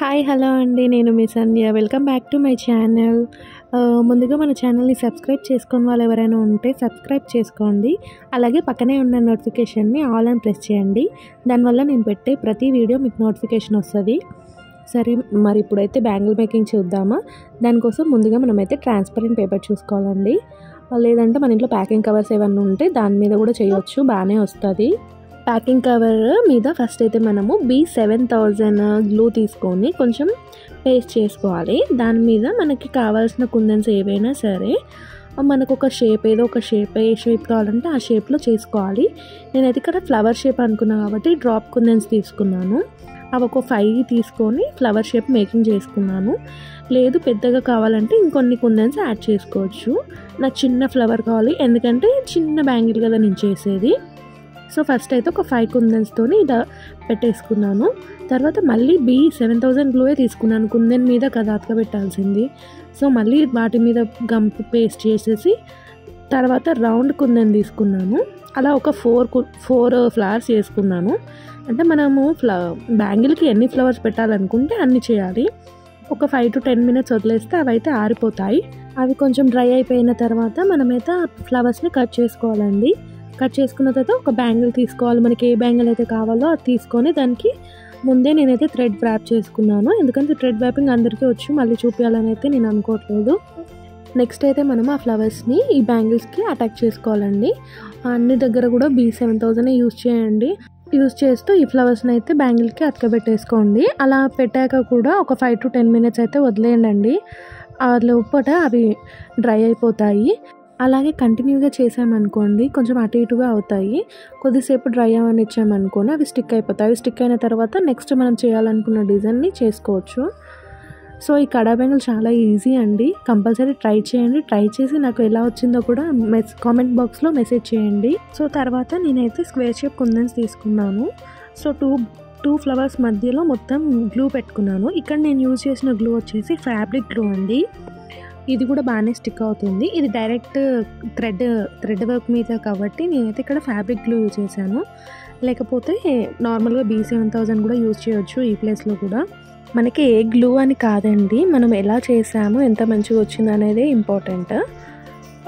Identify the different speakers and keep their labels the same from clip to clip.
Speaker 1: Hi hello అండి, నేను మీ Sandhya. Welcome back to my channel. ముందుగా మన ఛానల్ని సబ్స్క్రైబ్ చేసుకుని వాళ్ళు ఎవరైనా ఉంటే సబ్స్క్రైబ్ చేసుకోండి. అలాగే పక్కనే ఉన్న నోటిఫికేషన్ని ఆల్ అని ప్రెస్ చేయండి. దానివల్ల నేను పెట్టే ప్రతి వీడియో మీకు నోటిఫికేషన్ వస్తుంది. సరే, మరి ఇప్పుడైతే బ్యాంగిల్ మేకింగ్ చూద్దామా. దానికోసం ముందుగా మనమైతే ట్రాన్స్పరెంట్ పేపర్ చూసుకోవాలండి. లేదంటే మన ఇంట్లో ప్యాకింగ్ కవర్స్ ఏమన్నా ఉంటే దాని మీద కూడా చేయవచ్చు, బాగానే వస్తుంది. ప్యాకింగ్ కవర్ మీద ఫస్ట్ అయితే మనము B7000 గ్లూ తీసుకొని కొంచెం పేస్ట్ చేసుకోవాలి. దాని మీద మనకి కావాల్సిన కుందన్స్ ఏవైనా సరే మనకు ఒక షేప్, ఏదో ఒక షేప్, ఏ షేప్ కావాలంటే ఆ షేప్లో చేసుకోవాలి. నేనైతే ఇక్కడ ఫ్లవర్ షేప్ అనుకున్నాను కాబట్టి డ్రాప్ కుందన్స్ తీసుకున్నాను. అవి ఒక 5 తీసుకొని ఫ్లవర్ షేప్ మేకింగ్ చేసుకున్నాను. లేదు పెద్దగా కావాలంటే ఇంకొన్ని కుందన్స్ యాడ్ చేసుకోవచ్చు. నాకు చిన్న ఫ్లవర్ కావాలి, ఎందుకంటే చిన్న బ్యాంగిల్ కదా నేను చేసేది. సో ఫస్ట్ అయితే ఒక 5 కుందన్స్తో ఇలా పెట్టేసుకున్నాను. తర్వాత మళ్ళీ B7000 గ్లూవే తీసుకున్నాను, కుందన్ మీద కదా అతకబెట్టాల్సింది. సో మళ్ళీ వాటి మీద గమ్ పేస్ట్ చేసేసి తర్వాత రౌండ్ కుందన్ తీసుకున్నాను. అలా ఒక 4 ఫ్లవర్స్ చేసుకున్నాను. అంటే మనము బ్యాంగిల్కి ఎన్ని ఫ్లవర్స్ పెట్టాలనుకుంటే అన్ని చేయాలి. ఒక 5 to 10 minutes వదిలేస్తే అవి అయితే ఆరిపోతాయి. అవి కొంచెం డ్రై అయిపోయిన తర్వాత మనమైతే ఆ ఫ్లవర్స్ని కట్ చేసుకోవాలండి. కట్ చేసుకున్న తర్వాత ఒక బ్యాంగిల్ తీసుకోవాలి. మనకి ఏ బ్యాంగిల్ అయితే కావాలో అది తీసుకొని దానికి ముందే నేనైతే థ్రెడ్ వ్రాప్ చేసుకున్నాను. ఎందుకంటే థ్రెడ్ వ్రాపింగ్ అందరికీ వచ్చు, మళ్ళీ చూపించాలని అయితే నేను అనుకోవట్లేదు. నెక్స్ట్ అయితే మనం ఆ ఫ్లవర్స్ని ఈ బ్యాంగిల్స్కి అటాచ్ చేసుకోవాలండి. అన్ని దగ్గర కూడా B7000 యూజ్ చేయండి. యూజ్ చేస్తూ ఈ ఫ్లవర్స్ని అయితే బ్యాంగిల్కి అతకబెట్టేసుకోండి. అలా పెట్టాక కూడా ఒక 5 to 10 minutes అయితే వదిలేయండి. ఆ లోపల అవి డ్రై అయిపోతాయి. అలాగే కంటిన్యూగా చేసామనుకోండి కొంచెం అటు ఇటుగా అవుతాయి. కొద్దిసేపు డ్రై అవ్వని ఇచ్చామనుకోండి అవి స్టిక్ అయిపోతాయి. అవి స్టిక్ అయిన తర్వాత నెక్స్ట్ మనం చేయాలనుకున్న డిజైన్ని చేసుకోవచ్చు. సో ఈ కడా బ్యాంగిల్ చాలా ఈజీ అండి, కంపల్సరీ ట్రై చేయండి. ట్రై చేసి నాకు ఎలా వచ్చిందో కూడా కామెంట్ బాక్స్లో మెసేజ్ చేయండి. సో తర్వాత నేనైతే స్క్వేర్ షేప్ కుందన్స్ తీసుకున్నాను. సో టూ ఫ్లవర్స్ మధ్యలో మొత్తం గ్లూ పెట్టుకున్నాను. ఇక్కడ నేను యూజ్ చేసిన గ్లూ వచ్చేసి ఫ్యాబ్రిక్ గ్లూ అండి. ఇది కూడా బాగానే స్టిక్ అవుతుంది. ఇది డైరెక్ట్ థ్రెడ్ వర్క్ మీద కాబట్టి నేనైతే ఇక్కడ ఫ్యాబ్రిక్ గ్లూ యూజ్ చేశాను. లేకపోతే నార్మల్గా B7000 కూడా యూజ్ చేయొచ్చు ఈ ప్లేస్లో కూడా. మనకి ఏ గ్లూ అని కాదండి, మనం ఎలా చేసామో ఎంత మంచిగా వచ్చింది అనేది ఇంపార్టెంట్.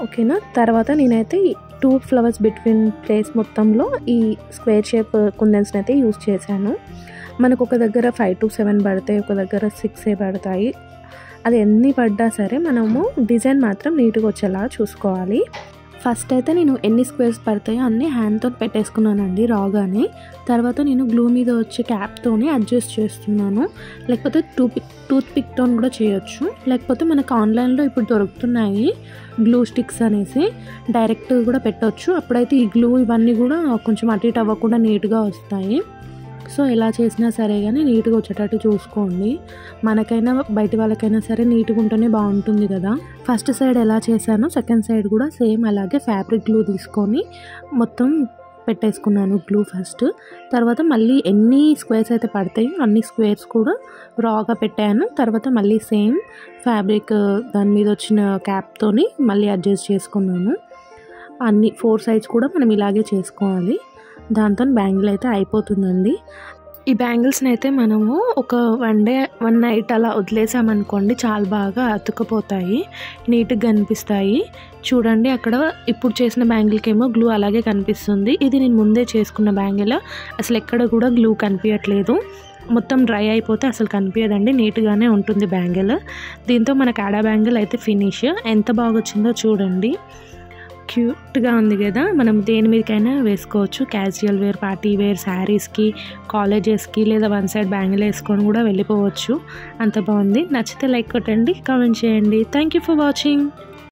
Speaker 1: ఓకేనా. తర్వాత నేనైతే 2 ఫ్లవర్స్ బిట్వీన్ ప్లేస్ మొత్తంలో ఈ స్క్వేర్ షేప్ కుందన్స్ని అయితే యూజ్ చేశాను. మనకు ఒక దగ్గర 5 to 7 పడతాయి, ఒక దగ్గర 6 పడతాయి. అది ఎన్ని పడ్డా సరే మనము డిజైన్ మాత్రం నీట్గా వచ్చేలా చూసుకోవాలి. ఫస్ట్ అయితే నేను ఎన్ని స్క్వేర్స్ పడతాయో అన్నీ హ్యాండ్తో పెట్టేసుకున్నానండి రాగానే. తర్వాత నేను గ్లూ మీద వచ్చే క్యాప్తోనే అడ్జస్ట్ చేస్తున్నాను. లేకపోతే టూత్ పిక్తో కూడా చేయొచ్చు. లేకపోతే మనకు ఆన్లైన్లో ఇప్పుడు దొరుకుతున్నాయి గ్లూ స్టిక్స్ అనేసి, డైరెక్ట్ కూడా పెట్టవచ్చు. అప్పుడైతే ఈ గ్లూ ఇవన్నీ కూడా కొంచెం అటు ఇటు అవ్వకుండా నీట్గా వస్తాయి. సో ఎలా చేసినా సరే కానీ నీట్గా వచ్చేటట్టు చూసుకోండి. మనకైనా బయట వాళ్ళకైనా సరే నీట్గా ఉంటేనే బాగుంటుంది కదా. ఫస్ట్ సైడ్ ఎలా చేశానో సెకండ్ సైడ్ కూడా సేమ్ అలాగే ఫ్యాబ్రిక్ గ్లూ తీసుకొని మొత్తం పెట్టేసుకున్నాను గ్లూ ఫస్ట్. తర్వాత మళ్ళీ ఎన్ని స్క్వేర్స్ అయితే పడతాయో అన్ని స్క్వేర్స్ కూడా రాగా పెట్టాను. తర్వాత మళ్ళీ సేమ్ ఫ్యాబ్రిక్ దాని మీద వచ్చిన క్యాప్తోని మళ్ళీ అడ్జస్ట్ చేసుకున్నాను. అన్ని 4 సైడ్స్ కూడా మనం ఇలాగే చేసుకోవాలి. దాంతో బ్యాంగిల్ అయితే అయిపోతుందండి. ఈ బ్యాంగిల్స్ని అయితే మనము ఒక 1 day 1 night అలా వదిలేసామనుకోండి చాలా బాగా అతుక్కుపోతాయి, నీట్గా కనిపిస్తాయి. చూడండి అక్కడ ఇప్పుడు చేసిన బ్యాంగిల్కి ఏమో గ్లూ అలాగే కనిపిస్తుంది. ఇది నేను ముందే చేసుకున్న బ్యాంగిల్, అసలు ఎక్కడ కూడా గ్లూ కనిపించట్లేదు. మొత్తం డ్రై అయిపోతే అసలు కనిపించదండి, నీట్గానే ఉంటుంది బ్యాంగిల్. దీంతో మన కాడా బ్యాంగిల్ అయితే ఫినిష్. ఎంత బాగా వచ్చిందో చూడండి, క్యూట్గా ఉంది కదా. మనం దేని మీదకైనా వేసుకోవచ్చు, క్యాజువల్ వేర్, పార్టీ వేర్, శారీస్కి, కాలేజెస్కి, లేదా 1 side బ్యాంగిల్ వేసుకొని కూడా వెళ్ళిపోవచ్చు. అంత బాగుంది. నచ్చితే లైక్ కొట్టండి, కామెంట్ చేయండి. Thank you for watching.